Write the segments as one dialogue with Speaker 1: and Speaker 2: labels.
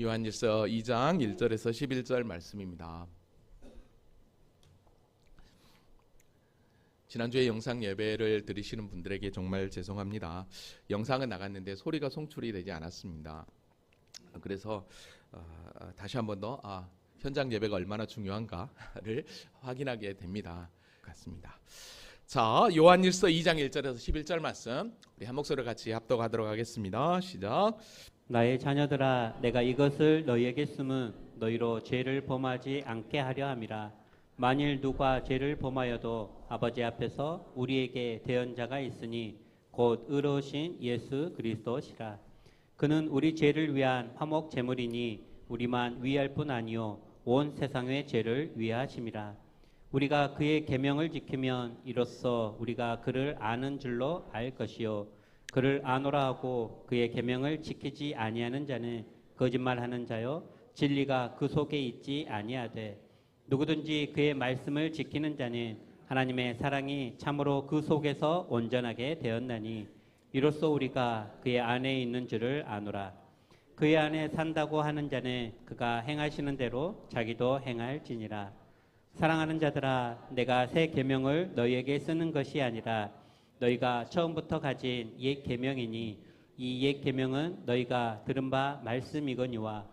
Speaker 1: 요한일서 2장 1절에서 11절 말씀입니다. 지난주에 영상 예배를 들으시는 분들에게 정말 죄송합니다. 영상은 나갔는데 소리가 송출이 되지 않았습니다. 그래서 다시 한번 더 현장 예배가 얼마나 중요한가를 확인하게 됩니다. 같습니다. 자, 요한일서 2장 1절에서 11절 말씀 우리 한 목소리로 같이 합독하도록 하겠습니다. 시작.
Speaker 2: 나의 자녀들아, 내가 이것을 너희에게 쓰면 너희로 죄를 범하지 않게 하려 함이라. 만일 누가 죄를 범하여도 아버지 앞에서 우리에게 대언자가 있으니 곧 의로우신 예수 그리스도시라. 그는 우리 죄를 위한 화목 제물이니 우리만 위할 뿐 아니요 온 세상의 죄를 위하심이라. 우리가 그의 계명을 지키면 이로써 우리가 그를 아는 줄로 알 것이요 그를 아노라 하고 그의 계명을 지키지 아니하는 자는 거짓말하는 자요 진리가 그 속에 있지 아니하되 누구든지 그의 말씀을 지키는 자는 하나님의 사랑이 참으로 그 속에서 온전하게 되었나니 이로써 우리가 그의 안에 있는 줄을 아노라. 그의 안에 산다고 하는 자는 그가 행하시는 대로 자기도 행할지니라. 사랑하는 자들아, 내가 새 계명을 너희에게 쓰는 것이 아니라 너희가 처음부터 가진 옛 계명이니 이 옛 계명은 너희가 들은 바 말씀이거니와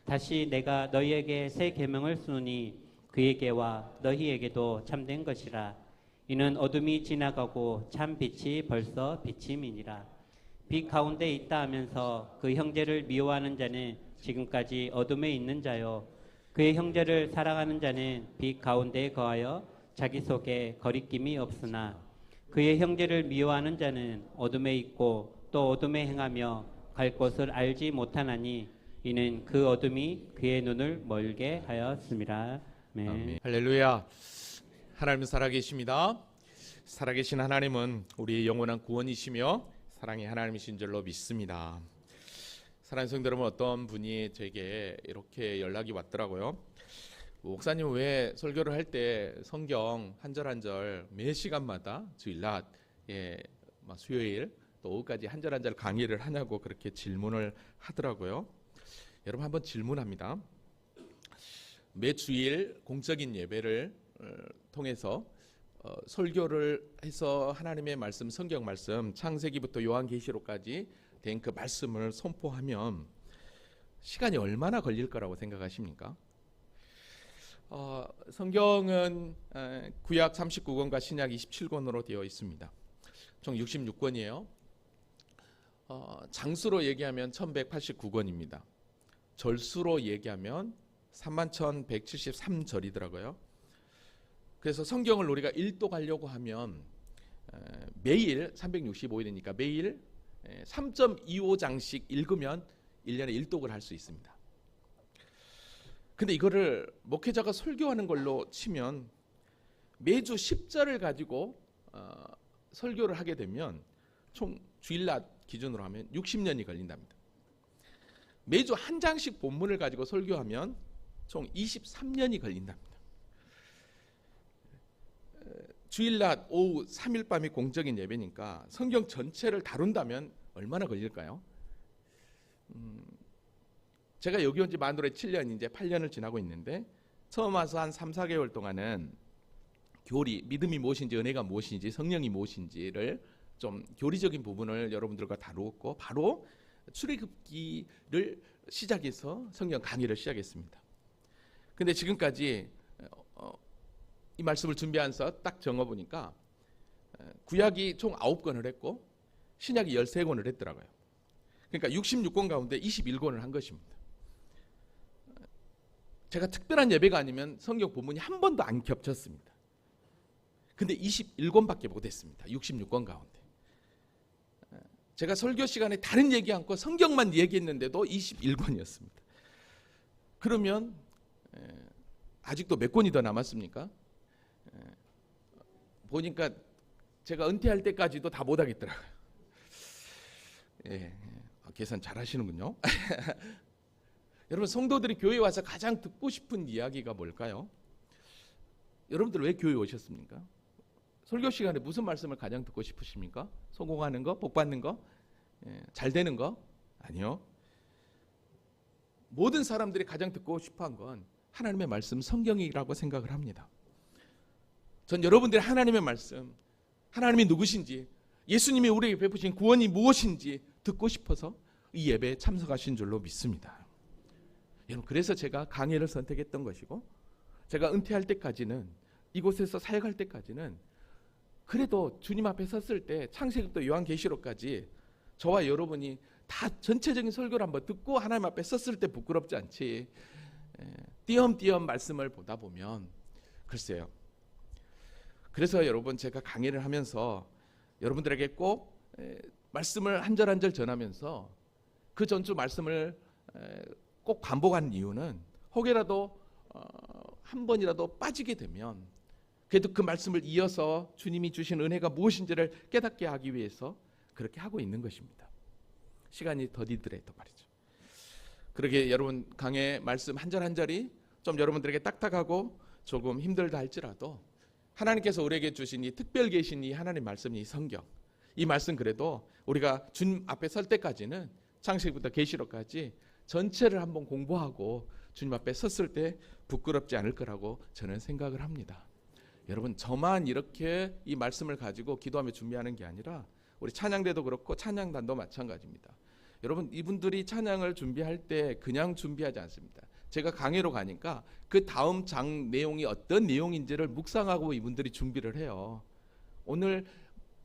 Speaker 2: 다시 내가 너희에게 새 계명을 쓰노니 그에게와 너희에게도 참된 것이라. 이는 어둠이 지나가고 참 빛이 벌써 비침이니라. 빛 가운데 있다 하면서 그 형제를 미워하는 자는 지금까지 어둠에 있는 자요 그의 형제를 사랑하는 자는 빛 가운데에 거하여 자기 속에 거리낌이 없으나 그의 형제를 미워하는 자는 어둠에 있고 또 어둠에 행하며 갈 곳을 알지 못하나니 이는 그 어둠이 그의 눈을 멀게 하였습니다. 아멘.
Speaker 1: 할렐루야. 하나님 살아계십니다. 살아계신 하나님은 우리의 영원한 구원이시며 사랑의 하나님이신 줄로 믿습니다. 사랑하는 성도 여러분, 어떤 분이 제게 이렇게 연락이 왔더라고요. 목사님, 왜 설교를 할 때 성경 한 절 한 절 매 시간마다 주일낮, 수요일 또 오후까지 한 절 한 절 강의를 하냐고 그렇게 질문을 하더라고요. 여러분, 한번 질문합니다. 매 주일 공적인 예배를 통해서 설교를 해서 하나님의 말씀, 성경 말씀, 창세기부터 요한계시록까지 된 그 말씀을 선포하면 시간이 얼마나 걸릴 거라고 생각하십니까? 성경은 구약 39권과 신약 27권으로 되어 있습니다. 총 66권이에요. 장수로 얘기하면 1189권입니다. 절수로 얘기하면 31,173절이더라고요. 그래서 성경을 우리가 일독하려고 하면 매일 365일이니까 매일 3.25장씩 읽으면 1년에 일독을 할 수 있습니다. 근데 이거를 목회자가 설교하는 걸로 치면 매주 10절을 가지고 설교를 하게 되면 총 주일낮 기준으로 하면 60년이 걸린답니다. 매주 한 장씩 본문을 가지고 설교하면 총 23년이 걸린답니다. 주일낮 오후 3일 밤이 공적인 예배니까 성경 전체를 다룬다면 얼마나 걸릴까요? 제가 여기 온 지 만으로 7년, 이제 8년을 지나고 있는데 처음 와서 한 3, 4개월 동안은 교리, 믿음이 무엇인지, 은혜가 무엇인지, 성령이 무엇인지를 좀 교리적인 부분을 여러분들과 다루었고 바로 출애굽기를 시작해서 성경 강의를 시작했습니다. 근데 지금까지 이 말씀을 준비하면서 딱 적어보니까 구약이 총 9권을 했고 신약이 13권을 했더라고요. 그러니까 66권 가운데 21권을 한 것입니다. 제가 특별한 예배가 아니면 성경 본문이 한 번도 안 겹쳤습니다. 근데 21권밖에 못했습니다. 66권 가운데. 제가 설교 시간에 다른 얘기 않고 성경만 얘기했는데도 21권이었습니다. 그러면 아직도 몇 권이 더 남았습니까? 보니까 제가 은퇴할 때까지도 다 못하겠더라고요. 계산 잘 하시는군요. 여러분, 성도들이 교회에 와서 가장 듣고 싶은 이야기가 뭘까요? 여러분들 왜 교회에 오셨습니까? 설교 시간에 무슨 말씀을 가장 듣고 싶으십니까? 성공하는 거? 복 받는 거? 잘 되는 거? 아니요. 모든 사람들이 가장 듣고 싶어한 건 하나님의 말씀 성경이라고 생각을 합니다. 전 여러분들이 하나님의 말씀, 하나님이 누구신지, 예수님이 우리에게 베푸신 구원이 무엇인지 듣고 싶어서 이 예배에 참석하신 줄로 믿습니다. 여러분, 그래서 제가 강해를 선택했던 것이고, 제가 은퇴할 때까지는, 이곳에서 사역할 때까지는 그래도 주님 앞에 섰을 때 창세기부터 요한계시록까지 저와 여러분이 다 전체적인 설교를 한번 듣고 하나님 앞에 섰을 때 부끄럽지 않지, 띄엄띄엄 말씀을 보다 보면 글쎄요. 그래서 여러분, 제가 강의를 하면서 여러분들에게 꼭 말씀을 한 절 한 절 전하면서 그 전주 말씀을 꼭 반복하는 이유는 혹여라도 한 번이라도 빠지게 되면 그래도 그 말씀을 이어서 주님이 주신 은혜가 무엇인지를 깨닫게 하기 위해서 그렇게 하고 있는 것입니다. 시간이 더디더라도 말이죠. 그러게 여러분, 강의 말씀 한 절 한 절이 좀 여러분들에게 딱딱하고 조금 힘들다 할지라도 하나님께서 우리에게 주신 이 특별 계신 이 하나님 말씀이 성경, 이 말씀 그래도 우리가 주님 앞에 설 때까지는 창세기부터 계시록까지 전체를 한번 공부하고 주님 앞에 섰을 때 부끄럽지 않을 거라고 저는 생각을 합니다. 여러분, 저만 이렇게 이 말씀을 가지고 기도하며 준비하는 게 아니라 우리 찬양대도 그렇고 찬양단도 마찬가지입니다. 여러분, 이분들이 찬양을 준비할 때 그냥 준비하지 않습니다. 제가 강의로 가니까 그 다음 장 내용이 어떤 내용인지를 묵상하고 이분들이 준비를 해요. 오늘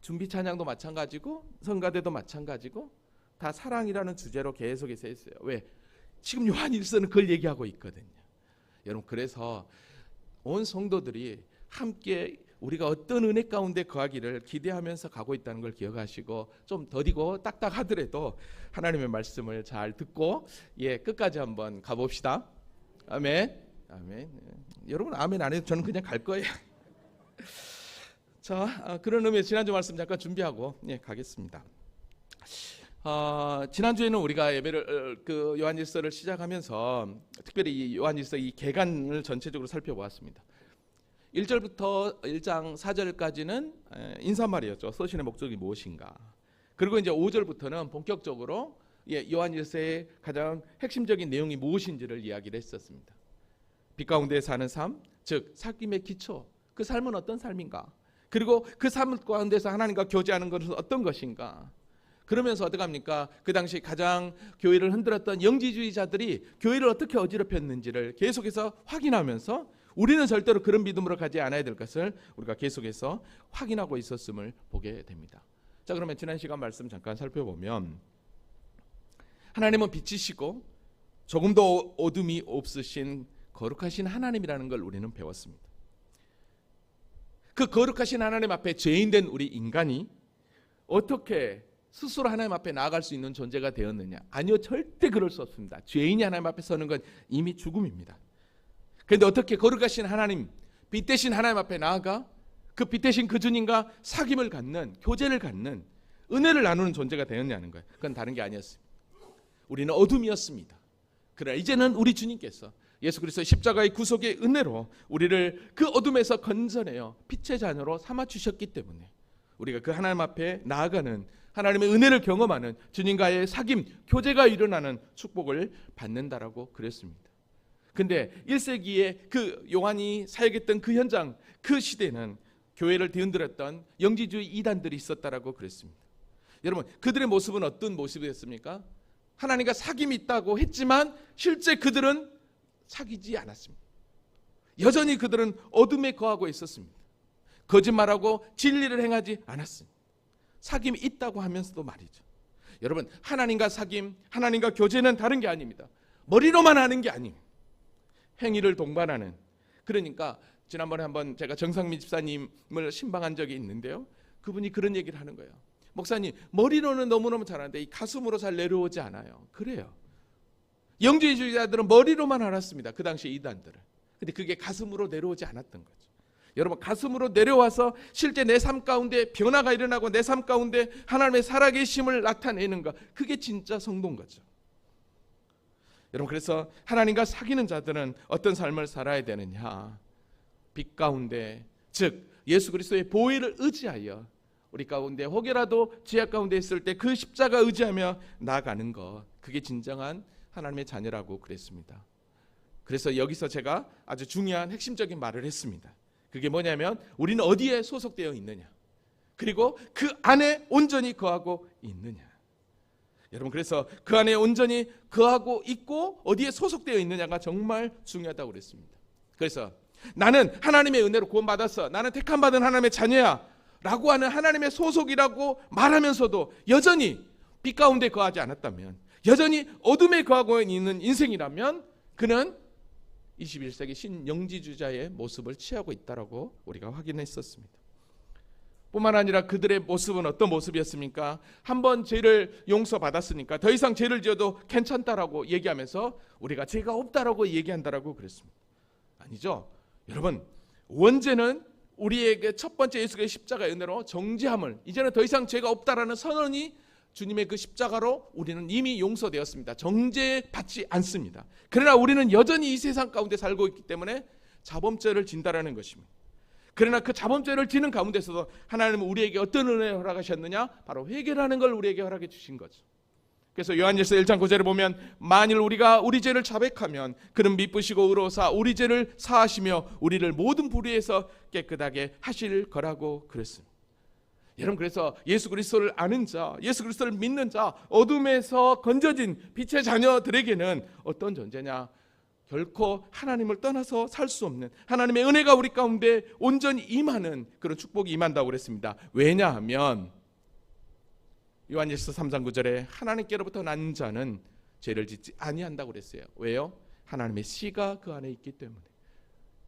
Speaker 1: 준비 찬양도 마찬가지고 성가대도 마찬가지고 다 사랑이라는 주제로 계속해서 했어요. 왜? 지금 요한일서는 그걸 얘기하고 있거든요. 여러분, 그래서 온 성도들이 함께 우리가 어떤 은혜 가운데 거하기를 기대하면서 가고 있다는 걸 기억하시고, 좀 더디고 딱딱하더라도 하나님의 말씀을 잘 듣고 끝까지 한번 가봅시다. 아멘. 아멘. 여러분 아멘 안 해도 저는 그냥 갈 거예요. 자, 그런 의미에서 지난주 말씀 잠깐 준비하고 가겠습니다. 지난주에는 우리가 예배를 그 요한일서를 시작하면서 특별히 이 요한일서 이 개간을 전체적으로 살펴보았습니다. 1절부터 1장 4절까지는 인사말이었죠. 서신의 목적이 무엇인가. 그리고 이제 5절부터는 본격적으로 요한일서의 가장 핵심적인 내용이 무엇인지를 이야기를 했었습니다. 빛 가운데 사는 삶, 즉 사귐의 기초, 그 삶은 어떤 삶인가. 그리고 그 삶 가운데서 하나님과 교제하는 것은 어떤 것인가. 그러면서 어떡합니까? 그 당시 가장 교회를 흔들었던 영지주의자들이 교회를 어떻게 어지럽혔는지를 계속해서 확인하면서 우리는 절대로 그런 믿음으로 가지 않아야 될 것을 우리가 계속해서 확인하고 있었음을 보게 됩니다. 자, 그러면 지난 시간 말씀 잠깐 살펴보면 하나님은 빛이시고 조금도 어둠이 없으신 거룩하신 하나님이라는 걸 우리는 배웠습니다. 그 거룩하신 하나님 앞에 죄인된 우리 인간이 어떻게 스스로 하나님 앞에 나아갈 수 있는 존재가 되었느냐? 아니요, 절대 그럴 수 없습니다. 죄인이 하나님 앞에 서는 건 이미 죽음입니다. 그런데 어떻게 거룩하신 하나님, 빛 대신 하나님 앞에 나아가 그 빛 대신 그 주님과 사귐을 갖는, 교제를 갖는, 은혜를 나누는 존재가 되었냐는 거예요. 그건 다른 게 아니었습니다. 우리는 어둠이었습니다. 그러나 이제는 우리 주님께서 예수 그리스도의 십자가의 구속의 은혜로 우리를 그 어둠에서 건져내어 빛의 자녀로 삼아 주셨기 때문에 우리가 그 하나님 앞에 나아가는, 하나님의 은혜를 경험하는, 주님과의 사귐, 교제가 일어나는 축복을 받는다라고 그랬습니다. 근데 1세기에 그 요한이 사역했던 그 현장, 그 시대는 교회를 뒤흔들었던 영지주의 이단들이 있었다라고 그랬습니다. 여러분, 그들의 모습은 어떤 모습이었습니까? 하나님과 사귐이 있다고 했지만 실제 그들은 사귀지 않았습니다. 여전히 그들은 어둠에 거하고 있었습니다. 거짓말하고 진리를 행하지 않았습니다. 사귐이 있다고 하면서도 말이죠. 여러분, 하나님과 사귐, 하나님과 교제는 다른 게 아닙니다. 머리로만 하는 게 아니에요. 행위를 동반하는. 그러니까 지난번에 한번 제가 정상민 집사님을 신방한 적이 있는데요. 그분이 그런 얘기를 하는 거예요. 목사님, 머리로는 너무너무 잘하는데 이 가슴으로 잘 내려오지 않아요. 그래요. 영지주의자들은 머리로만 알았습니다. 그 당시 이단들은. 근데 그게 가슴으로 내려오지 않았던 거죠. 여러분, 가슴으로 내려와서 실제 내 삶 가운데 변화가 일어나고 내 삶 가운데 하나님의 살아계심을 나타내는 것, 그게 진짜 성도인 거죠. 여러분, 그래서 하나님과 사귀는 자들은 어떤 삶을 살아야 되느냐? 빛 가운데, 즉 예수 그리스도의 보혈을 의지하여 우리 가운데 혹여라도 죄악 가운데 있을 때 그 십자가 의지하며 나아가는 것, 그게 진정한 하나님의 자녀라고 그랬습니다. 그래서 여기서 제가 아주 중요한 핵심적인 말을 했습니다. 그게 뭐냐면 우리는 어디에 소속되어 있느냐, 그리고 그 안에 온전히 거하고 있느냐. 여러분, 그래서 그 안에 온전히 거하고 있고 어디에 소속되어 있느냐가 정말 중요하다고 그랬습니다. 그래서 나는 하나님의 은혜로 구원받았어, 나는 택함받은 하나님의 자녀야 라고 하는 하나님의 소속이라고 말하면서도 여전히 빛 가운데 거하지 않았다면, 여전히 어둠에 거하고 있는 인생이라면 그는 21세기 신영지주자의 모습을 취하고 있다라고 우리가 확인했었습니다. 뿐만 아니라 그들의 모습은 어떤 모습이었습니까? 한번 죄를 용서받았으니까 더 이상 죄를 지어도 괜찮다라고 얘기하면서 우리가 죄가 없다라고 얘기한다라고 그랬습니다. 아니죠. 여러분, 원죄는 우리에게 첫 번째 예수의 십자가의 은혜로 정죄함을, 이제는 더 이상 죄가 없다라는 선언이 주님의 그 십자가로 우리는 이미 용서되었습니다. 정죄받지 않습니다. 그러나 우리는 여전히 이 세상 가운데 살고 있기 때문에 자범죄를 진다라는 것입니다. 그러나 그 자범죄를 지는 가운데서도 하나님은 우리에게 어떤 은혜를 허락하셨느냐? 바로 회개라는 걸 우리에게 허락해 주신 거죠. 그래서 요한일서 1장 9절에 보면 만일 우리가 우리 죄를 자백하면 그는 미쁘시고 의로우사 우리 죄를 사하시며 우리를 모든 불의에서 깨끗하게 하실 거라고 그랬습니다. 여러분, 그래서 예수 그리스도를 아는 자, 예수 그리스도를 믿는 자, 어둠에서 건져진 빛의 자녀들에게는 어떤 존재냐? 결코 하나님을 떠나서 살 수 없는, 하나님의 은혜가 우리 가운데 온전히 임하는 그런 축복이 임한다고 그랬습니다. 왜냐하면 요한일서 3장 9절에 하나님께로부터 난 자는 죄를 짓지 아니한다고 그랬어요. 왜요? 하나님의 씨가 그 안에 있기 때문에.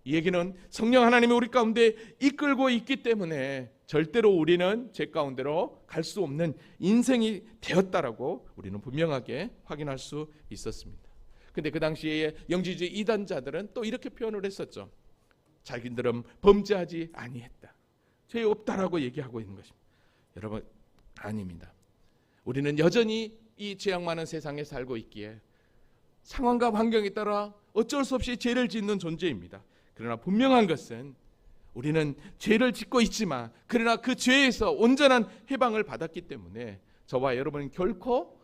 Speaker 1: 이 얘기는 성령 하나님이 우리 가운데 이끌고 있기 때문에 절대로 우리는 죄 가운데로 갈 수 없는 인생이 되었다라고 우리는 분명하게 확인할 수 있었습니다. 근데 그 당시에 영지주의 이단자들은 또 이렇게 표현을 했었죠. 자기들은 범죄하지 아니했다, 죄 없다라고 얘기하고 있는 것입니다. 여러분, 아닙니다. 우리는 여전히 이 죄악 많은 세상에 살고 있기에 상황과 환경에 따라 어쩔 수 없이 죄를 짓는 존재입니다. 그러나 분명한 것은 우리는 죄를 짓고 있지만 그러나 그 죄에서 온전한 해방을 받았기 때문에 저와 여러분은 결코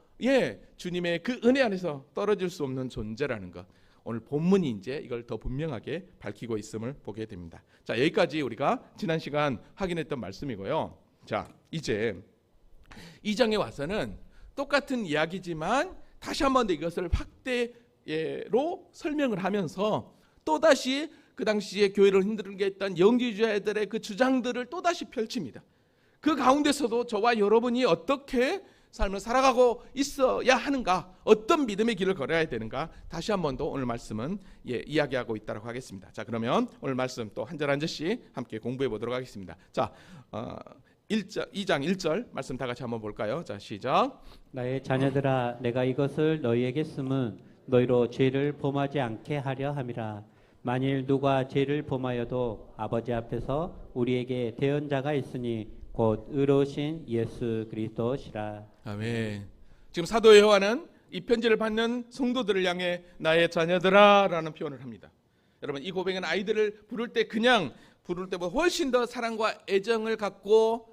Speaker 1: 주님의 그 은혜 안에서 떨어질 수 없는 존재라는 것, 오늘 본문이 이제 이걸 더 분명하게 밝히고 있음을 보게 됩니다. 자, 여기까지 우리가 지난 시간 확인했던 말씀이고요. 자, 이제 2장에 와서는 똑같은 이야기지만 다시 한 번 더 이것을 확대로 설명을 하면서 또다시 그 당시에 교회를 흔들게 했던 영지주의자들의 그 주장들을 또다시 펼칩니다. 그 가운데서도 저와 여러분이 어떻게 삶을 살아가고 있어야 하는가, 어떤 믿음의 길을 걸어야 되는가, 다시 한 번 더 오늘 말씀은 이야기하고 있다고 하겠습니다. 자, 그러면 오늘 말씀 또 한 절 한 절씩 함께 공부해 보도록 하겠습니다. 자, 2장 1절 말씀 다 같이 한번 볼까요? 자, 시작.
Speaker 2: 나의 자녀들아, 내가 이것을 너희에게 쓰면 너희로 죄를 범하지 않게 하려 함이라. 만일 누가 죄를 범하여도 아버지 앞에서 우리에게 대언자가 있으니 곧 의로우신 예수 그리스도시라.
Speaker 1: 아멘. 지금 사도 요한은 이 편지를 받는 성도들을 향해 나의 자녀들아 라는 표현을 합니다. 여러분, 이 고백은 아이들을 부를 때 그냥 부를 때보다 훨씬 더 사랑과 애정을 갖고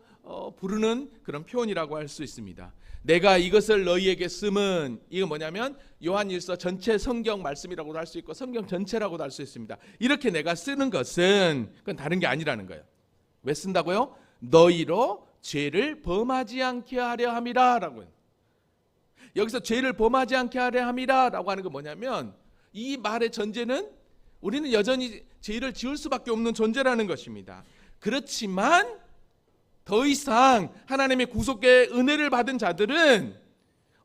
Speaker 1: 부르는 그런 표현이라고 할 수 있습니다. 내가 이것을 너희에게 쓰면, 이건 뭐냐면 요한일서 전체 성경 말씀이라고도 할 수 있고 성경 전체라고도 할 수 있습니다. 이렇게 내가 쓰는 것은 그건 다른 게 아니라는 거예요. 왜 쓴다고요? 너희로 죄를 범하지 않게 하려 함이라 라고요. 여기서 죄를 범하지 않게 하려 함이라 라고 하는 건 뭐냐면 이 말의 전제는 우리는 여전히 죄를 지을 수밖에 없는 존재라는 것입니다. 그렇지만 더 이상 하나님의 구속의 은혜를 받은 자들은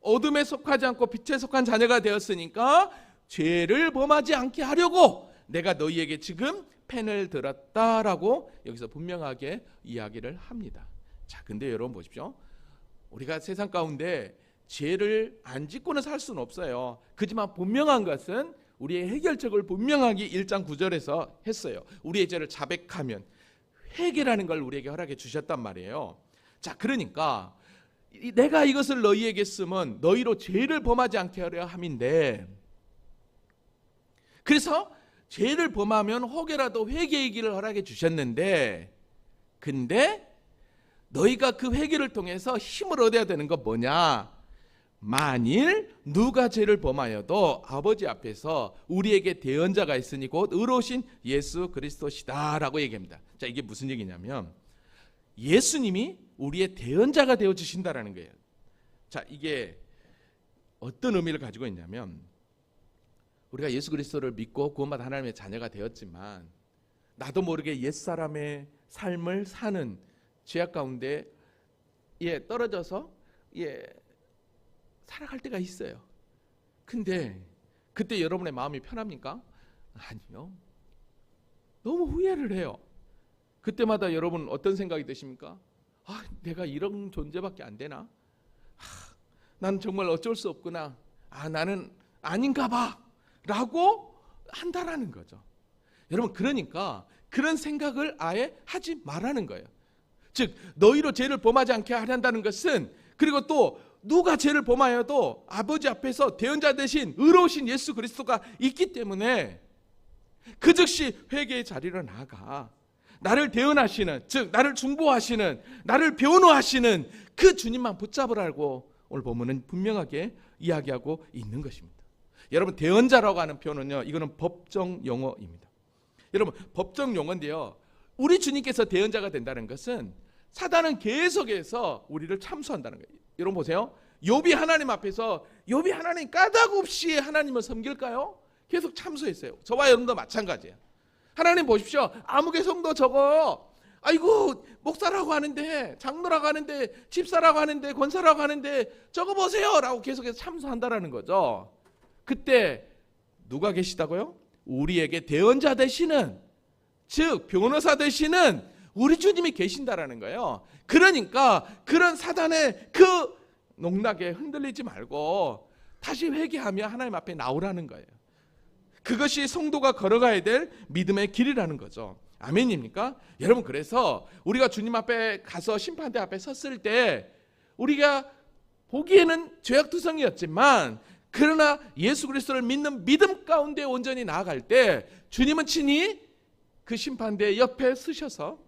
Speaker 1: 어둠에 속하지 않고 빛에 속한 자녀가 되었으니까 죄를 범하지 않게 하려고 내가 너희에게 지금 펜을 들었다라고 여기서 분명하게 이야기를 합니다. 자, 근데 여러분 보십시오. 우리가 세상 가운데 죄를 안 짓고는 살 수는 없어요. 그렇지만 분명한 것은 우리의 해결책을 분명하게 1장 9절에서 했어요. 우리의 죄를 자백하면 회개라는 걸 우리에게 허락해 주셨단 말이에요. 자, 그러니까 내가 이것을 너희에게 쓰면 너희로 죄를 범하지 않게 하려 함인데, 그래서 죄를 범하면 혹여라도 회개의 길을 허락해 주셨는데, 근데 너희가 그 회개를 통해서 힘을 얻어야 되는 건 뭐냐? 만일 누가 죄를 범하여도 아버지 앞에서 우리에게 대언자가 있으니 곧 의로우신 예수 그리스도시다라고 얘기합니다. 자, 이게 무슨 얘기냐면 예수님이 우리의 대언자가 되어 주신다라는 거예요. 자, 이게 어떤 의미를 가지고 있냐면 우리가 예수 그리스도를 믿고 구원받아 하나님의 자녀가 되었지만 나도 모르게 옛사람의 삶을 사는 죄악 가운데 떨어져서 살아갈 때가 있어요. 근데 그때 여러분의 마음이 편합니까? 아니요. 너무 후회를 해요. 그때마다 여러분 어떤 생각이 드십니까? 내가 이런 존재밖에 안 되나? 난 정말 어쩔 수 없구나. 나는 아닌가 봐 라고 한다라는 거죠. 여러분, 그러니까 그런 생각을 아예 하지 말라는 거예요. 즉 너희로 죄를 범하지 않게 하려는 것은, 그리고 또 누가 죄를 범하여도 아버지 앞에서 대언자 대신 의로우신 예수 그리스도가 있기 때문에 그 즉시 회개의 자리로 나아가 나를 대언하시는, 즉 나를 중보하시는, 나를 변호하시는 그 주님만 붙잡으라고 오늘 본문은 분명하게 이야기하고 있는 것입니다. 여러분, 대언자라고 하는 표현은요, 이거는 법정 용어입니다. 여러분, 법정 용어인데요, 우리 주님께서 대언자가 된다는 것은 사단은 계속해서 우리를 참수한다는 거예요. 여러분 보세요. 욥이 하나님 앞에서, 욥이 하나님 까닭없이 하나님을 섬길까요? 계속 참수했어요. 저와 여러분도 마찬가지예요. 하나님 보십시오. 아무개 성도 저거 아이고 목사라고 하는데, 장로라고 하는데, 집사라고 하는데, 권사라고 하는데 저거 보세요 라고 계속해서 참수한다라는 거죠. 그때 누가 계시다고요? 우리에게 대언자 되시는, 즉 변호사 되시는 우리 주님이 계신다라는 거예요. 그러니까 그런 사단의 그 농락에 흔들리지 말고 다시 회개하며 하나님 앞에 나오라는 거예요. 그것이 성도가 걸어가야 될 믿음의 길이라는 거죠. 아멘입니까? 여러분, 그래서 우리가 주님 앞에 가서 심판대 앞에 섰을 때 우리가 보기에는 죄악투성이었지만, 그러나 예수 그리스도를 믿는 믿음 가운데 온전히 나아갈 때 주님은 친히 그 심판대 옆에 서셔서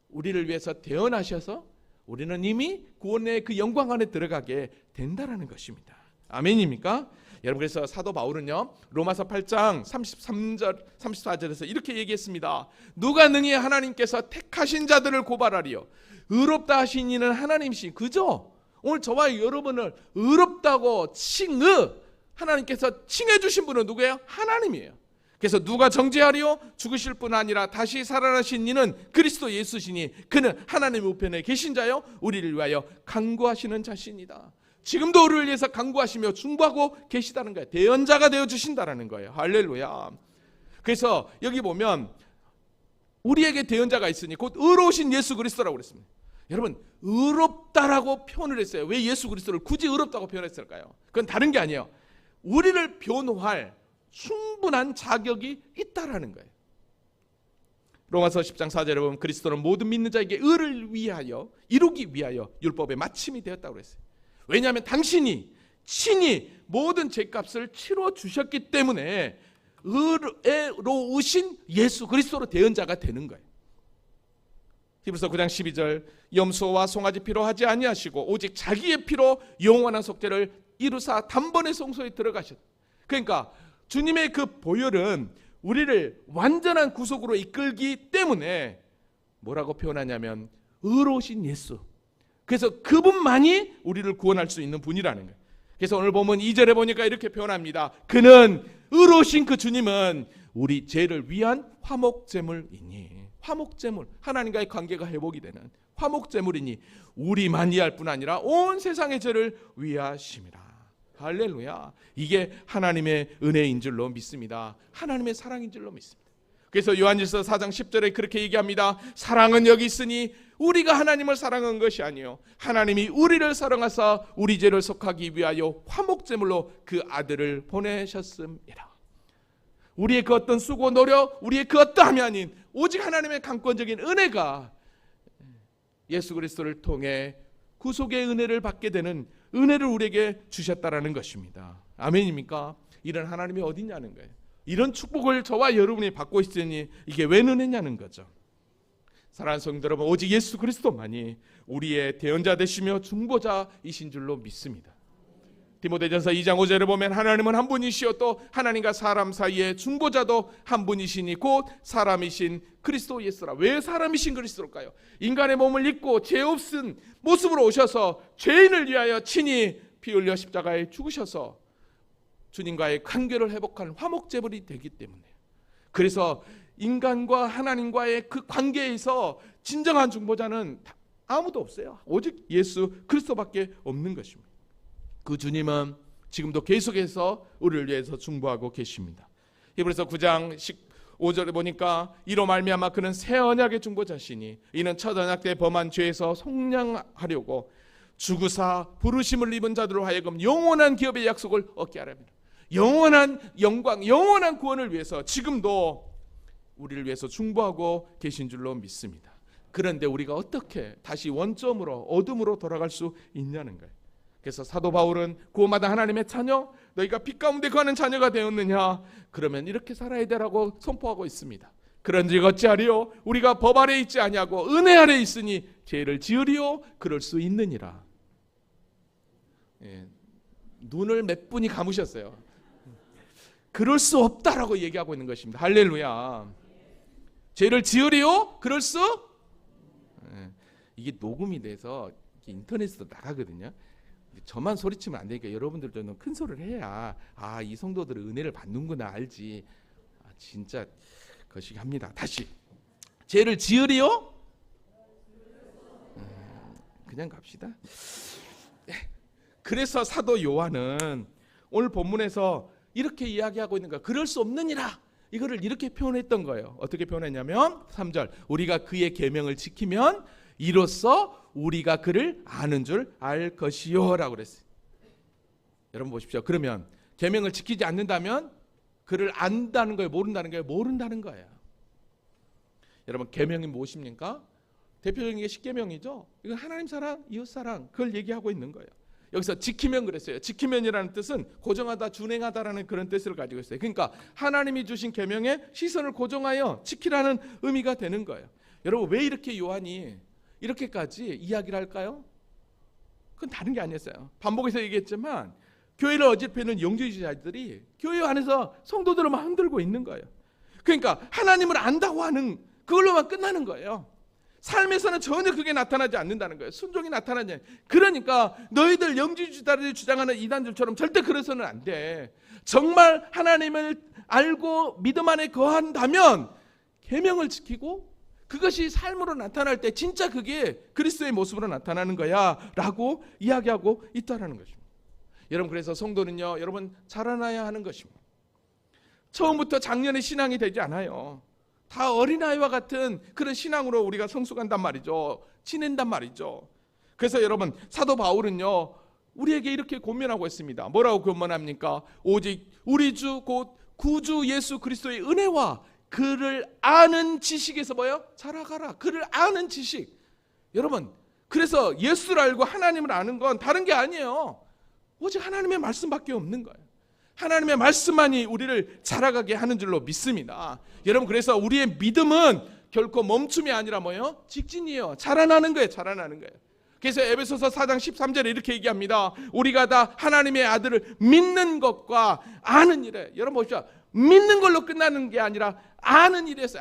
Speaker 1: 우리를 위해서 대언하셔서 우리는 이미 구원의 그 영광 안에 들어가게 된다라는 것입니다. 아멘입니까? 여러분, 그래서 사도 바울은요, 로마서 8장 33절 34절에서 이렇게 얘기했습니다. 누가 능히 하나님께서 택하신 자들을 고발하리요? 의롭다 하신 이는 하나님이시. 그죠? 오늘 저와 여러분을 의롭다고 하나님께서 칭해 주신 분은 누구예요? 하나님이에요. 그래서 누가 정죄하리요? 죽으실 뿐 아니라 다시 살아나신 이는 그리스도 예수시니 그는 하나님의 우편에 계신 자요 우리를 위하여 간구하시는 자신이다. 지금도 우리를 위해서 간구하시며 중보하고 계시다는 거예요. 대언자가 되어 주신다라는 거예요. 할렐루야. 그래서 여기 보면 우리에게 대언자가 있으니 곧 의로우신 예수 그리스도라고 그랬습니다. 여러분, 의롭다라고 표현을 했어요. 왜 예수 그리스도를 굳이 의롭다고 표현했을까요? 그건 다른 게 아니에요. 우리를 변호할 충분한 자격이 있다라는 거예요. 로마서 10장 4절에 보면 그리스도는 모든 믿는 자에게 의를 위하여 이루기 위하여 율법의 마침이 되었다고 그랬어요. 왜냐하면 당신이 친히 모든 죄값을 치러 주셨기 때문에 의로우신 예수 그리스도로 대언자가 되는 거예요. 히브리서 9장 12절 염소와 송아지 피로 하지 아니하시고 오직 자기의 피로 영원한 속죄를 이루사 단번에 성소에 들어가셨다. 그러니까 주님의 그 보혈은 우리를 완전한 구속으로 이끌기 때문에 뭐라고 표현하냐면 의로우신 예수. 그래서 그분만이 우리를 구원할 수 있는 분이라는 거예요. 그래서 오늘 보면 2절에 보니까 이렇게 표현합니다. 그는, 의로우신 그 주님은 우리 죄를 위한 화목제물이니, 화목제물, 하나님과의 관계가 회복이 되는 화목제물이니 우리만 이할 뿐 아니라 온 세상의 죄를 위하심이라. 할렐루야. 이게 하나님의 은혜인 줄로 믿습니다. 하나님의 사랑인 줄로 믿습니다. 그래서 요한일서 4장 10절에 그렇게 얘기합니다. 사랑은 여기 있으니 우리가 하나님을 사랑한 것이 아니요 하나님이 우리를 사랑하사 우리 죄를 속하기 위하여 화목제물로 그 아들을 보내셨음이라. 우리의 그 어떤 수고 노력, 우리의 그 어떠함이 아닌 오직 하나님의 강권적인 은혜가 예수 그리스도를 통해 구속의 은혜를 받게 되는 은혜를 우리에게 주셨다라는 것입니다. 아멘입니까? 이런 하나님이 어디냐는 거예요. 이런 축복을 저와 여러분이 받고 있으니 이게 왜 은혜냐는 거죠. 사랑하는 성도 여러분, 오직 예수 그리스도만이 우리의 대언자 되시며 중보자이신 줄로 믿습니다. 디모데전서 2장 5절에 보면 하나님은 한 분이시요 또 하나님과 사람 사이의 중보자도 한 분이시니 곧 사람이신 그리스도 예수라. 왜 사람이신 그리스도일까요? 인간의 몸을 입고 죄 없은 모습으로 오셔서 죄인을 위하여 친히 피 흘려 십자가에 죽으셔서 주님과의 관계를 회복하는 화목제물이 되기 때문에, 그래서 인간과 하나님과의 그 관계에서 진정한 중보자는 아무도 없어요. 오직 예수 그리스도밖에 없는 것입니다. 그 주님은 지금도 계속해서 우리를 위해서 중보하고 계십니다. 히브리서 9장 15절에 보니까 이로 말미암아 그는 새 언약의 중보자시니 이는 첫 언약 때 범한 죄에서 속량하려고 죽으사 부르심을 입은 자들로 하여금 영원한 기업의 약속을 얻게 하려 합니다. 영원한 영광, 영원한 구원을 위해서 지금도 우리를 위해서 중보하고 계신 줄로 믿습니다. 그런데 우리가 어떻게 다시 원점으로 어둠으로 돌아갈 수 있냐는 거예요. 그래서 사도 바울은 구원받은 하나님의 자녀, 너희가 빛 가운데 거하는 자녀가 되었느냐? 그러면 이렇게 살아야 되라고 선포하고 있습니다. 그런즉 어찌하리요? 우리가 법 아래 있지 아니하고 은혜 아래 있으니 죄를 지으리요? 그럴 수 있느니라. 눈을 몇 분이 감으셨어요. 그럴 수 없다라고 얘기하고 있는 것입니다. 할렐루야. 죄를 지으리요? 그럴 수? 이게 녹음이 돼서 인터넷에도 나가거든요. 저만 소리치면 안 되니까 여러분들도 큰 소리를 해야 이 성도들은 은혜를 받는구나 알지. 진짜 거시기합니다. 다시 죄를 지으리요? 그냥 갑시다. 그래서 사도 요한은 오늘 본문에서 이렇게 이야기하고 있는 거야. 그럴 수 없느니라. 이거를 이렇게 표현했던 거예요. 어떻게 표현했냐면 3절 우리가 그의 계명을 지키면 이로써 우리가 그를 아는 줄 알 것이요 라고 그랬어요. 여러분 보십시오. 그러면 계명을 지키지 않는다면 그를 안다는 거예요? 모른다는 거예요? 모른다는 거예요. 여러분 계명이 무엇입니까? 대표적인 게 십계명이죠. 이건 하나님 사랑, 이웃 사랑 그걸 얘기하고 있는 거예요. 여기서 지키면 그랬어요. 지키면이라는 뜻은 고정하다, 준행하다라는 그런 뜻을 가지고 있어요. 그러니까 하나님이 주신 계명에 시선을 고정하여 지키라는 의미가 되는 거예요. 여러분 왜 이렇게 요한이 이렇게까지 이야기를 할까요? 그건 다른 게 아니었어요. 반복해서 얘기했지만 교회를 어지럽히는 영주주의자들이 교회 안에서 성도들을 막 흔들고 있는 거예요. 그러니까 하나님을 안다고 하는 그걸로만 끝나는 거예요. 삶에서는 전혀 그게 나타나지 않는다는 거예요. 순종이 나타나지 않아요. 그러니까 너희들 영주주의자들이 주장하는 이단들처럼 절대 그래서는 안 돼. 정말 하나님을 알고 믿음 안에 거한다면 계명을 지키고 그것이 삶으로 나타날 때 진짜 그게 그리스도의 모습으로 나타나는 거야 라고 이야기하고 있다는 것입니다. 여러분 그래서 성도는요 여러분 자라나야 하는 것입니다. 처음부터 작년의 신앙이 되지 않아요. 다 어린아이와 같은 그런 신앙으로 우리가 성숙한단 말이죠. 지낸단 말이죠. 그래서 여러분 사도 바울은요 우리에게 이렇게 권면하고 있습니다. 뭐라고 권면합니까? 오직 우리 주 곧 구주 예수 그리스도의 은혜와 그를 아는 지식에서 뭐예요? 자라가라. 그를 아는 지식. 여러분 그래서 예수를 알고 하나님을 아는 건 다른 게 아니에요. 오직 하나님의 말씀밖에 없는 거예요. 하나님의 말씀만이 우리를 자라가게 하는 줄로 믿습니다. 여러분 그래서 우리의 믿음은 결코 멈춤이 아니라 뭐예요? 직진이에요. 자라나는 거예요. 자라나는 거예요. 그래서 에베소서 4장 13절에 이렇게 얘기합니다. 우리가 다 하나님의 아들을 믿는 것과 아는 일에, 여러분 보십시오. 믿는 걸로 끝나는 게 아니라 아는 일에서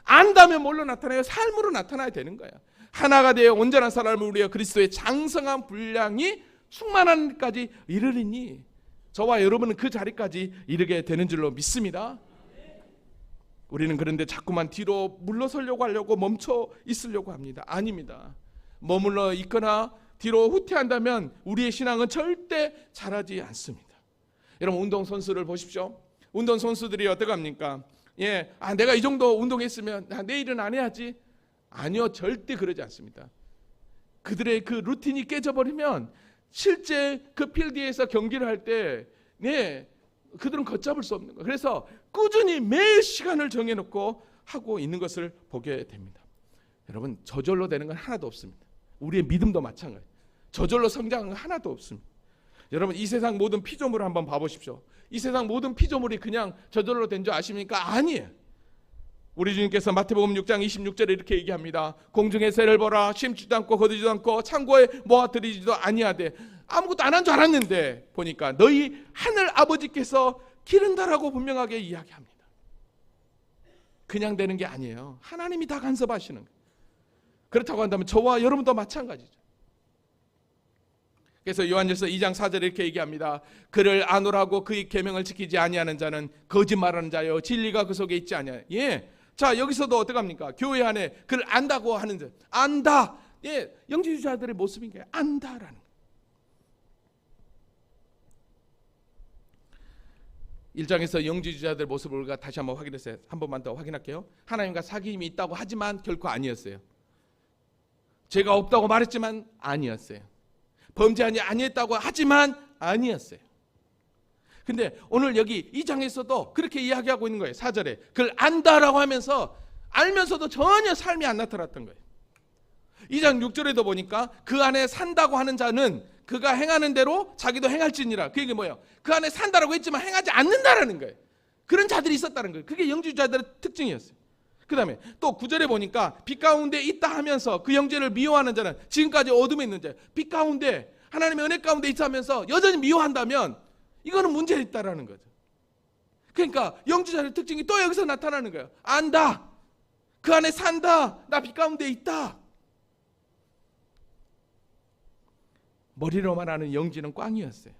Speaker 1: 안다면 뭘로 나타나요? 삶으로 나타나야 되는 거예요. 하나가 되어 온전한 사람을 우리가 그리스도의 장성한 분량이 충만한 데까지 이르리니 저와 여러분은 그 자리까지 이르게 되는 줄로 믿습니다. 우리는 그런데 자꾸만 뒤로 물러서려고 하려고 멈춰 있으려고 합니다. 아닙니다. 머물러 있거나 뒤로 후퇴한다면 우리의 신앙은 절대 자라지 않습니다. 여러분 운동선수를 보십시오. 운동선수들이 어떻게 합니까? 내가 이 정도 운동했으면 내일은 안 해야지. 아니요, 절대 그러지 않습니다. 그들의 그 루틴이 깨져버리면 실제 그 필드에서 경기를 할 때 그들은 걷잡을 수 없는 거예요. 그래서 꾸준히 매일 시간을 정해놓고 하고 있는 것을 보게 됩니다. 여러분 저절로 되는 건 하나도 없습니다. 우리의 믿음도 마찬가지예요. 저절로 성장한 건 하나도 없습니다. 여러분 이 세상 모든 피조물을 한번 봐보십시오. 이 세상 모든 피조물이 그냥 저절로 된 줄 아십니까? 아니에요. 우리 주님께서 마태복음 6장 26절에 이렇게 얘기합니다. 공중의 새를 보라. 심지도 않고 거두지도 않고 창고에 모아들이지도 아니하되. 아무것도 안 한 줄 알았는데 보니까 너희 하늘 아버지께서 기른다라고 분명하게 이야기합니다. 그냥 되는 게 아니에요. 하나님이 다 간섭하시는 거예요. 그렇다고 한다면 저와 여러분도 마찬가지죠. 그래서 요한일서 2장 4절에 이렇게 얘기합니다. 그를 아노라고 그의 계명을 지키지 아니하는 자는 거짓말하는 자요 진리가 그 속에 있지 아니하요. 예. 자, 여기서도 어떡합니까? 교회 안에 그를 안다고 하는 자, 안다. 예, 영지주자들의 모습인 거예요. 안다라는 거예요. 1장에서 영지주자들 모습을 우리가 다시 한번 확인했어요. 한 번만 더 확인할게요. 하나님과 사귐이 있다고 하지만 결코 아니었어요. 죄가 없다고 말했지만 아니었어요. 범죄하지 아니했다고 하지만 아니었어요. 근데 오늘 여기 2장에서도 그렇게 이야기하고 있는 거예요. 4절에 그걸 안다라고 하면서 알면서도 전혀 삶이 안 나타났던 거예요. 2장 6절에도 보니까 그 안에 산다고 하는 자는 그가 행하는 대로 자기도 행할지니라. 그 얘기 뭐예요? 그 안에 산다라고 했지만 행하지 않는다라는 거예요. 그런 자들이 있었다는 거예요. 그게 영지주자들의 특징이었어요. 그 다음에 또 9절에 보니까 빛 가운데 있다 하면서 그 형제를 미워하는 자는 지금까지 어둠에 있는 자예요. 빛 가운데 하나님의 은혜 가운데 있다 하면서 여전히 미워한다면 이거는 문제가 있다라는 거죠. 그러니까 영지자의 특징이 또 여기서 나타나는 거예요. 안다. 그 안에 산다. 나 빛 가운데 있다. 머리로만 아는 영지는 꽝이었어요.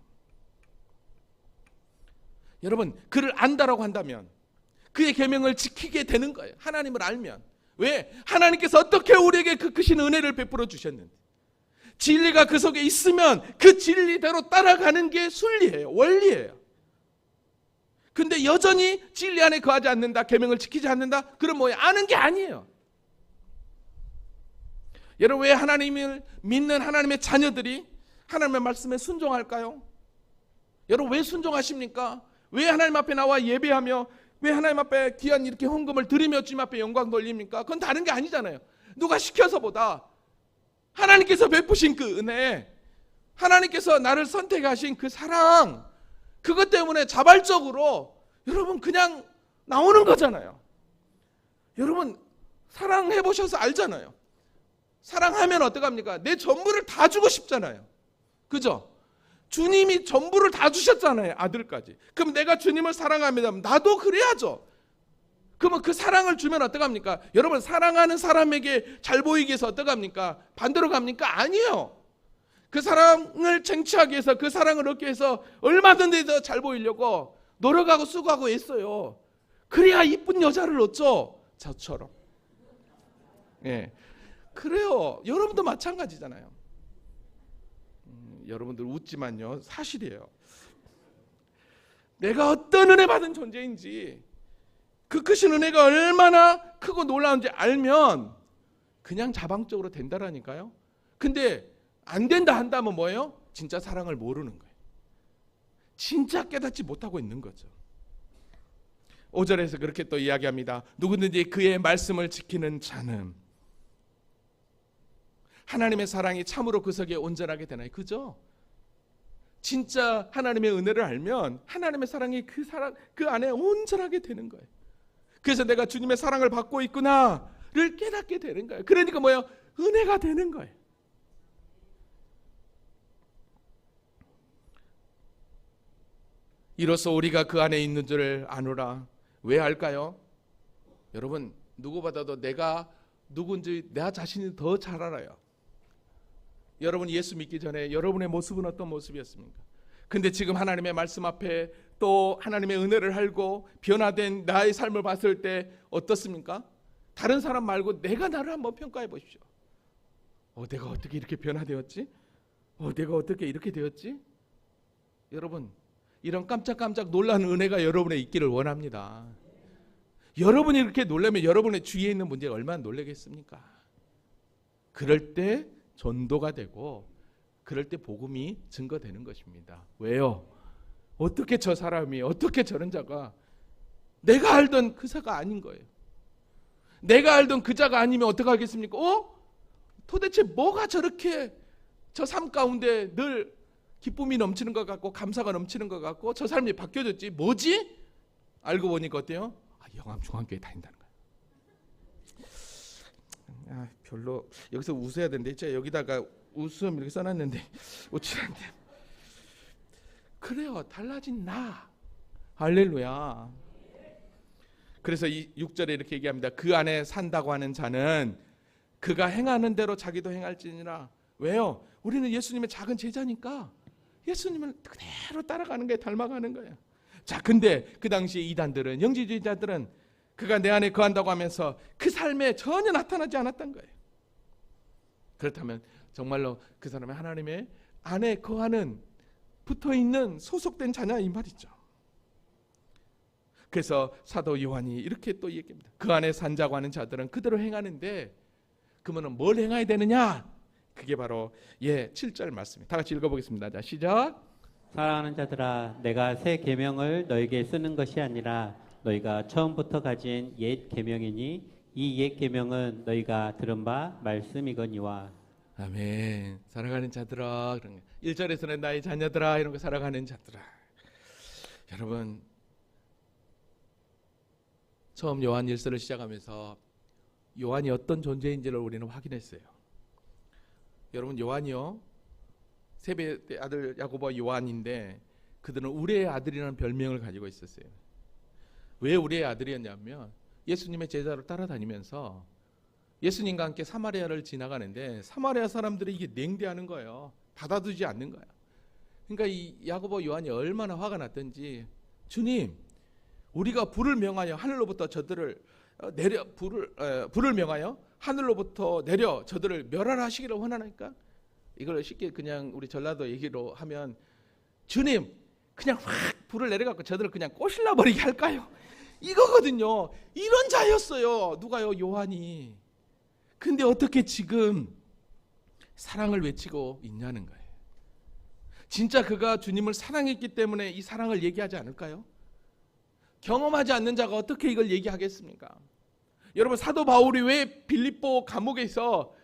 Speaker 1: 여러분, 그를 안다라고 한다면 그의 계명을 지키게 되는 거예요. 하나님을 알면. 왜? 하나님께서 어떻게 우리에게 그 크신 은혜를 베풀어 주셨는데 진리가 그 속에 있으면 그 진리대로 따라가는 게 순리예요. 원리예요. 근데 여전히 진리 안에 거하지 않는다. 계명을 지키지 않는다. 그럼 뭐예요? 아는 게 아니에요. 여러분, 왜 하나님을 믿는 하나님의 자녀들이 하나님의 말씀에 순종할까요? 여러분, 왜 순종하십니까? 왜 하나님 앞에 나와 예배하며 왜 하나님 앞에 귀한 이렇게 헌금을 드리며 주님 앞에 영광 돌립니까? 그건 다른 게 아니잖아요. 누가 시켜서보다 하나님께서 베푸신 그 은혜, 하나님께서 나를 선택하신 그 사랑, 그것 때문에 자발적으로 여러분 그냥 나오는 거잖아요. 여러분 사랑해 보셔서 알잖아요. 사랑하면 어떡합니까? 내 전부를 다 주고 싶잖아요. 그죠? 주님이 전부를 다 주셨잖아요. 아들까지. 그럼 내가 주님을 사랑하면 나도 그래야죠. 그러면 그 사랑을 주면 어떡합니까? 여러분, 사랑하는 사람에게 잘 보이기 위해서 어떡합니까? 반대로 갑니까? 아니에요. 그 사랑을 쟁취하기 위해서, 그 사랑을 얻기 위해서 얼마든지 더 잘 보이려고 노력하고 수고하고 애써요. 그래야 이쁜 여자를 얻죠. 저처럼. 예, 그래요. 여러분도 마찬가지잖아요. 여러분들 웃지만요, 사실이에요. 내가 어떤 은혜 받은 존재인지, 그 크신 은혜가 얼마나 크고 놀라운지 알면 그냥 자방적으로 된다라니까요. 근데 안 된다 한다면 뭐예요? 진짜 사랑을 모르는 거예요. 진짜 깨닫지 못하고 있는 거죠. 5절에서 그렇게 또 이야기합니다. 누구든지 그의 말씀을 지키는 자는 하나님의 사랑이 참으로 그 속에 온전하게 되나요? 그죠? 진짜 하나님의 은혜를 알면 하나님의 사랑이 그 안에 온전하게 되는 거예요. 그래서 내가 주님의 사랑을 받고 있구나를 깨닫게 되는 거예요. 그러니까 뭐예요? 은혜가 되는 거예요. 이로써 우리가 그 안에 있는 줄을 아노라. 왜 알까요? 여러분, 누구보다도 내가 누군지 내 자신이 더 잘 알아요. 여러분 예수 믿기 전에 여러분의 모습은 어떤 모습이었습니까? 근데 지금 하나님의 말씀 앞에 또 하나님의 은혜를 알고 변화된 나의 삶을 봤을 때 어떻습니까? 다른 사람 말고 내가 나를 한번 평가해 보십시오. 내가 어떻게 이렇게 변화되었지? 내가 어떻게 이렇게 되었지? 여러분, 이런 깜짝깜짝 놀라는 은혜가 여러분에 있기를 원합니다. 여러분이 이렇게 놀라면 여러분의 주위에 있는 문제가 얼마나 놀라겠습니까? 그럴 때 전도가 되고 그럴 때 복음이 증거되는 것입니다. 왜요? 어떻게 저 사람이, 어떻게 저런 자가 내가 알던 그 자가 아닌 거예요. 내가 알던 그 자가 아니면 어떻게 하겠습니까? 도대체 뭐가 저렇게 저 삶 가운데 늘 기쁨이 넘치는 것 같고 감사가 넘치는 것 같고 저 삶이 바뀌어졌지? 뭐지? 알고 보니까 어때요? 영암 중앙교회 다닌다는 거예요. 별로 여기서 웃어야 되는데 제가 여기다가 웃음 이렇게 써놨는데 웃지 않네. 그래요, 달라진 나. 할렐루야. 그래서 이 6절에 이렇게 얘기합니다. 그 안에 산다고 하는 자는 그가 행하는 대로 자기도 행할지니라. 왜요? 우리는 예수님의 작은 제자니까 예수님을 그대로 따라가는 거예요. 닮아가는 거예요. 자, 근데 그 당시에 이단들은, 영지주의자들은 그가 내 안에 거한다고 하면서 그 삶에 전혀 나타나지 않았던 거예요. 그렇다면 정말로 그 사람이 하나님의 안에 거하는, 붙어있는 소속된 자냐 이 말이죠. 그래서 사도 요한이 이렇게 또 얘기합니다. 그 안에 산자고 하는 자들은 그대로 행하는데, 그러면 뭘 행해야 되느냐? 그게 바로 7절 말씀입니다. 다 같이 읽어보겠습니다. 자, 시작.
Speaker 2: 사랑하는 자들아, 내가 새 계명을 너에게 쓰는 것이 아니라 너희가 처음부터 가진 옛 계명이니 이 옛 계명은 너희가 들은 바 말씀이거니와.
Speaker 1: 아멘. 살아가는 자들아, 그런 거. 1절에서는 나의 자녀들아 이런 거, 살아가는 자들아. 여러분, 처음 요한 1서를 시작하면서 요한이 어떤 존재인지를 우리는 확인했어요. 여러분, 요한이요, 세베의 아들 야고보 요한인데 그들은 우리의 아들이라는 별명을 가지고 있었어요. 왜 우리의 아들이었냐면 예수님의 제자로 따라다니면서 예수님과 함께 사마리아를 지나가는데 사마리아 사람들이 이게 냉대하는 거예요. 받아두지 않는 거예요. 그러니까 이 야고보 요한이 얼마나 화가 났던지, 주님, 우리가 불을 명하여 하늘로부터 저들을 내려 불을 명하여 하늘로부터 내려 저들을 멸하시기를 원하니까, 이걸 쉽게 그냥 우리 전라도 얘기로 하면, 주님, 그냥 확 불을 내려갖고 저들을 그냥 꼬실라 버리게 할까요? 이거거든요. 이런 자였어요. 누가요? 요한이. 근데 어떻게 지금 사랑을 외치고 있냐는 거예요. 진짜 그가 주님을 사랑했기 때문에 이 사랑을 얘기하지 않을까요? 경험하지 않는 자가 어떻게 이걸 얘기하겠습니까? 여러분, 사도 바울이 왜 빌립보에서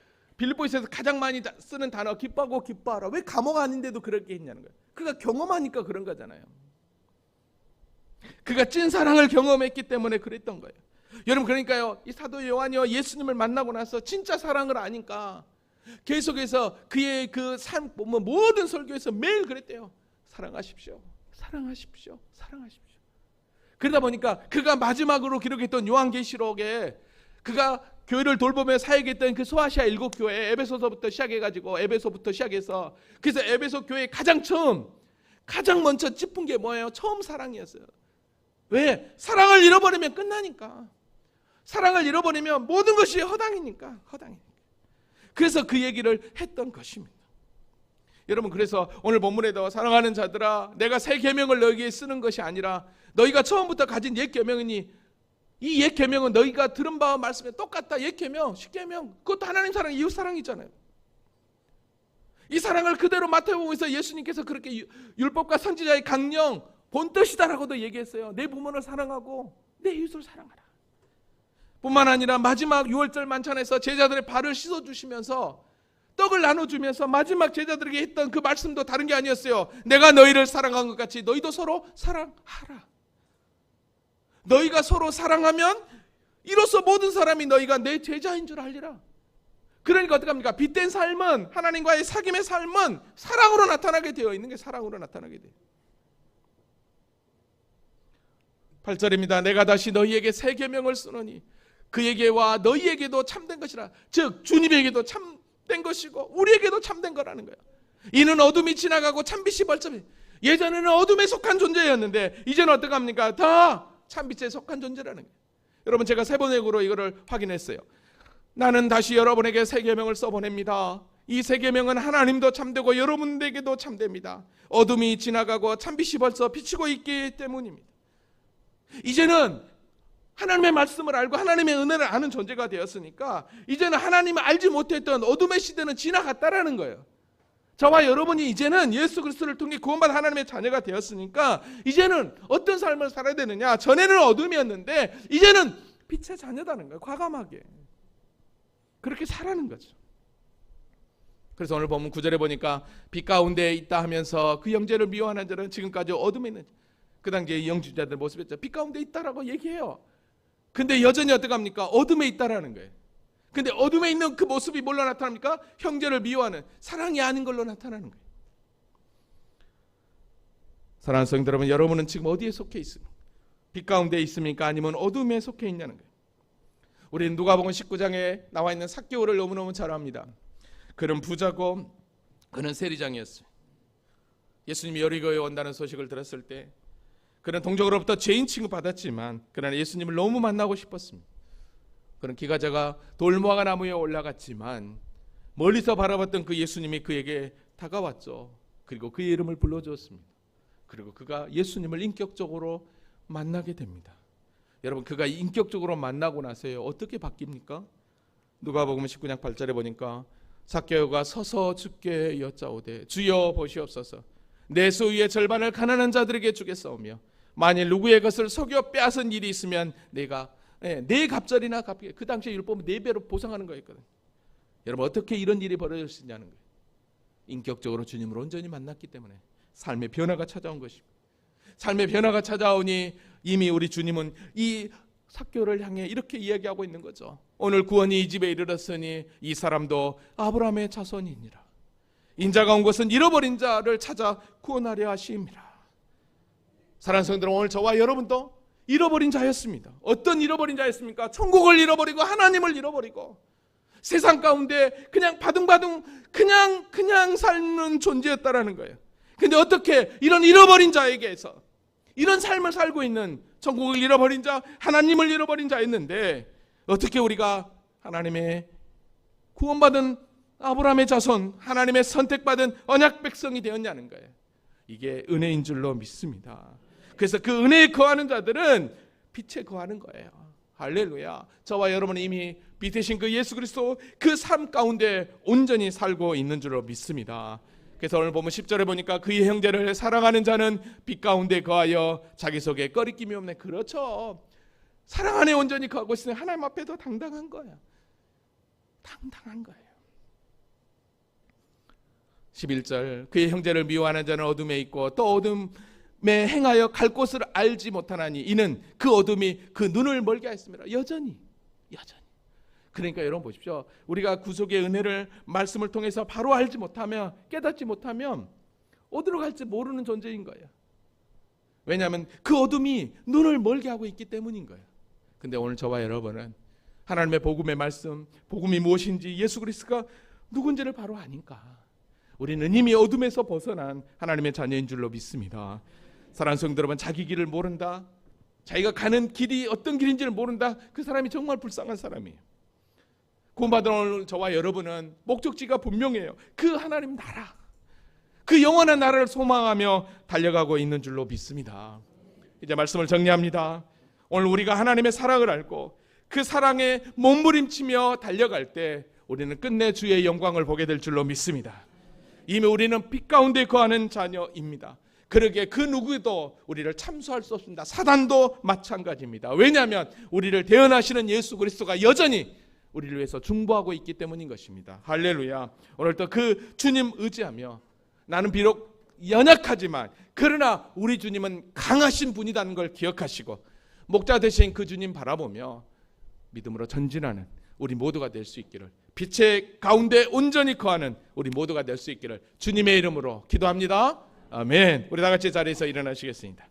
Speaker 1: 가장 많이 쓰는 단어 기뻐하고 기뻐하라, 왜 감옥 아닌데도 그렇게 했냐는 거예요. 그가 경험하니까 그런 거잖아요. 그가 찐 사랑을 경험했기 때문에 그랬던 거예요. 여러분, 그러니까요, 이 사도 요한이요, 예수님을 만나고 나서 진짜 사랑을 아니까 계속해서 그의 그 삶, 모든 설교에서 매일 그랬대요. 사랑하십시오, 사랑하십시오, 사랑하십시오. 그러다 보니까 그가 마지막으로 기록했던 요한계시록에 그가 교회를 돌보며 사역했던 그 소아시아 7교회, 에베소서부터 시작해서, 그래서 에베소 교회 가장 먼저 짚은 게 뭐예요? 처음 사랑이었어요. 왜? 사랑을 잃어버리면 끝나니까. 사랑을 잃어버리면 모든 것이 허당이니까. 그래서 그 얘기를 했던 것입니다. 여러분, 그래서 오늘 본문에도 사랑하는 자들아, 내가 새 계명을 너희에게 쓰는 것이 아니라 너희가 처음부터 가진 옛 계명이니, 이 옛 계명은 너희가 들은 바와 말씀에 똑같다. 옛 계명, 십계명, 그것도 하나님 사랑, 이웃 사랑이잖아요. 이 사랑을 그대로 마태복음에서 예수님께서 그렇게 율법과 선지자의 강령, 본뜻이다라고도 얘기했어요. 내 부모를 사랑하고 내 이웃을 사랑하라. 뿐만 아니라 마지막 6월절 만찬에서 제자들의 발을 씻어주시면서 떡을 나눠주면서 마지막 제자들에게 했던 그 말씀도 다른 게 아니었어요. 내가 너희를 사랑한 것 같이 너희도 서로 사랑하라. 너희가 서로 사랑하면 이로써 모든 사람이 너희가 내 제자인 줄 알리라. 그러니까 어떻게 합니까? 빛된 삶은, 하나님과의 사귐의 삶은 사랑으로 나타나게 되어 있는 게, 사랑으로 나타나게 돼요. 8절입니다. 내가 다시 너희에게 새 계명을 쓰노니 그에게와 너희에게도 참된 것이라. 즉 주님에게도 참된 것이고 우리에게도 참된 거라는 거예요. 이는 어둠이 지나가고 참빛이 벌써, 예전에는 어둠에 속한 존재였는데 이제는 어떻게 합니까? 다 참빛에 속한 존재라는 거예요. 여러분, 제가 세번역으로 이거를 확인했어요. 나는 다시 여러분에게 새 계명을 써보냅니다. 이 새 계명은 하나님도 참되고 여러분에게도 참됩니다. 어둠이 지나가고 참빛이 벌써 비치고 있기 때문입니다. 이제는 하나님의 말씀을 알고 하나님의 은혜를 아는 존재가 되었으니까 이제는 하나님을 알지 못했던 어둠의 시대는 지나갔다라는 거예요. 저와 여러분이 이제는 예수 그리스도를 통해 구원받은 하나님의 자녀가 되었으니까 이제는 어떤 삶을 살아야 되느냐? 전에는 어둠이었는데 이제는 빛의 자녀다는 거예요. 과감하게 그렇게 살아는 거죠. 그래서 오늘 보면 9절에 보니까 빛 가운데 있다 하면서 그 형제를 미워하는 자는 지금까지 어둠에 있는, 그 당시에 영주자들 모습이었죠. 빛 가운데 있다라고 얘기해요. 근데 여전히 어떻게 합니까? 어둠에 있다라는 거예요. 근데 어둠에 있는 그 모습이 뭘로 나타납니까? 형제를 미워하는 사랑이 아닌 걸로 나타나는 거예요. 사랑하는 성도 여러분, 여러분은 지금 어디에 속해 있습니까? 빛 가운데 있습니까? 아니면 어둠에 속해 있냐는 거예요. 우리는 누가복음 19장에 나와 있는 삭개오를 너무너무 잘 압니다. 그는 부자고 그는 세리장이었어요. 예수님이 여리고에 온다는 소식을 들었을 때 그는 동족으로부터 죄인 취급받았지만 그러나 예수님을 너무 만나고 싶었습니다. 그는 기가자가 돌무화과 나무에 올라갔지만 멀리서 바라봤던 그 예수님이 그에게 다가왔죠. 그리고 그의 이름을 불러주었습니다. 그리고 그가 예수님을 인격적으로 만나게 됩니다. 여러분, 그가 인격적으로 만나고 나서요 어떻게 바뀝니까? 누가복음 19장 8절에 보니까 삭개오가 서서 주께 여짜오되 주여 보시옵소서, 내 소유의 절반을 가난한 자들에게 주겠사오며 만일 누구의 것을 속여 빼앗은 일이 있으면 내가 네 갑절이나 갚게. 그 당시에 율법은 4배로 보상하는 거였거든요. 여러분, 어떻게 이런 일이 벌어질 수 있냐는 거예요. 인격적으로 주님을 온전히 만났기 때문에 삶의 변화가 찾아온 것입니다. 삶의 변화가 찾아오니 이미 우리 주님은 이 삭개오를 향해 이렇게 이야기하고 있는 거죠. 오늘 구원이 이 집에 이르렀으니 이 사람도 아브라함의 자손이니라. 인자가 온 것은 잃어버린 자를 찾아 구원하려 하심이라. 사랑하는 성도들, 오늘 저와 여러분도 잃어버린 자였습니다. 어떤 잃어버린 자였습니까? 천국을 잃어버리고 하나님을 잃어버리고 세상 가운데 그냥 바둥바둥 그냥 사는 존재였다라는 거예요. 근데 어떻게 이런 잃어버린 자에게서 이런 삶을 살고 있는, 천국을 잃어버린 자, 하나님을 잃어버린 자였는데 어떻게 우리가 하나님의 구원받은 아브라함의 자손, 하나님의 선택받은 언약 백성이 되었냐는 거예요. 이게 은혜인 줄로 믿습니다. 그래서 그 은혜에 거하는 자들은 빛에 거하는 거예요. 할렐루야. 저와 여러분은 이미 빛 되신 그 예수 그리스도 그 삶 가운데 온전히 살고 있는 줄로 믿습니다. 그래서 오늘 보면 10절에 보니까 그의 형제를 사랑하는 자는 빛 가운데 거하여 자기 속에 꺼리낌이 없네. 그렇죠. 사랑 안에 온전히 거하고 있으니 하나님 앞에도 당당한 거예요. 당당한 거예요. 11절, 그의 형제를 미워하는 자는 어둠에 있고 또 어둠에 행하여 갈 곳을 알지 못하나니 이는 그 어둠이 그 눈을 멀게 하였습니다. 여전히. 그러니까 여러분 보십시오. 우리가 구속의 은혜를 말씀을 통해서 바로 알지 못하면, 깨닫지 못하면 어디로 갈지 모르는 존재인 거예요. 왜냐하면 그 어둠이 눈을 멀게 하고 있기 때문인 거예요. 근데 오늘 저와 여러분은 하나님의 복음의 말씀, 복음이 무엇인지, 예수 그리스도가 누군지를 바로 아니까 우리는 이미 어둠에서 벗어난 하나님의 자녀인 줄로 믿습니다. 사랑하는 성도 여러분, 자기 길을 모른다, 자기가 가는 길이 어떤 길인지를 모른다, 그 사람이 정말 불쌍한 사람이에요. 구원받은 오늘 저와 여러분은 목적지가 분명해요. 그 하나님 나라, 그 영원한 나라를 소망하며 달려가고 있는 줄로 믿습니다. 이제 말씀을 정리합니다. 오늘 우리가 하나님의 사랑을 알고 그 사랑에 몸부림치며 달려갈 때 우리는 끝내 주의 영광을 보게 될 줄로 믿습니다. 이미 우리는 빛 가운데 거하는 자녀입니다. 그러기에 그 누구도 우리를 참수할 수 없습니다. 사단도 마찬가지입니다. 왜냐하면 우리를 대언하시는 예수 그리스도가 여전히 우리를 위해서 중보하고 있기 때문인 것입니다. 할렐루야. 오늘도 그 주님 의지하며 나는 비록 연약하지만 그러나 우리 주님은 강하신 분이라는 걸 기억하시고 목자 되신 그 주님 바라보며 믿음으로 전진하는 우리 모두가 될 수 있기를, 빛의 가운데 온전히 거하는 우리 모두가 될 수 있기를 주님의 이름으로 기도합니다. 아멘. 우리 다 같이 자리에서 일어나시겠습니다.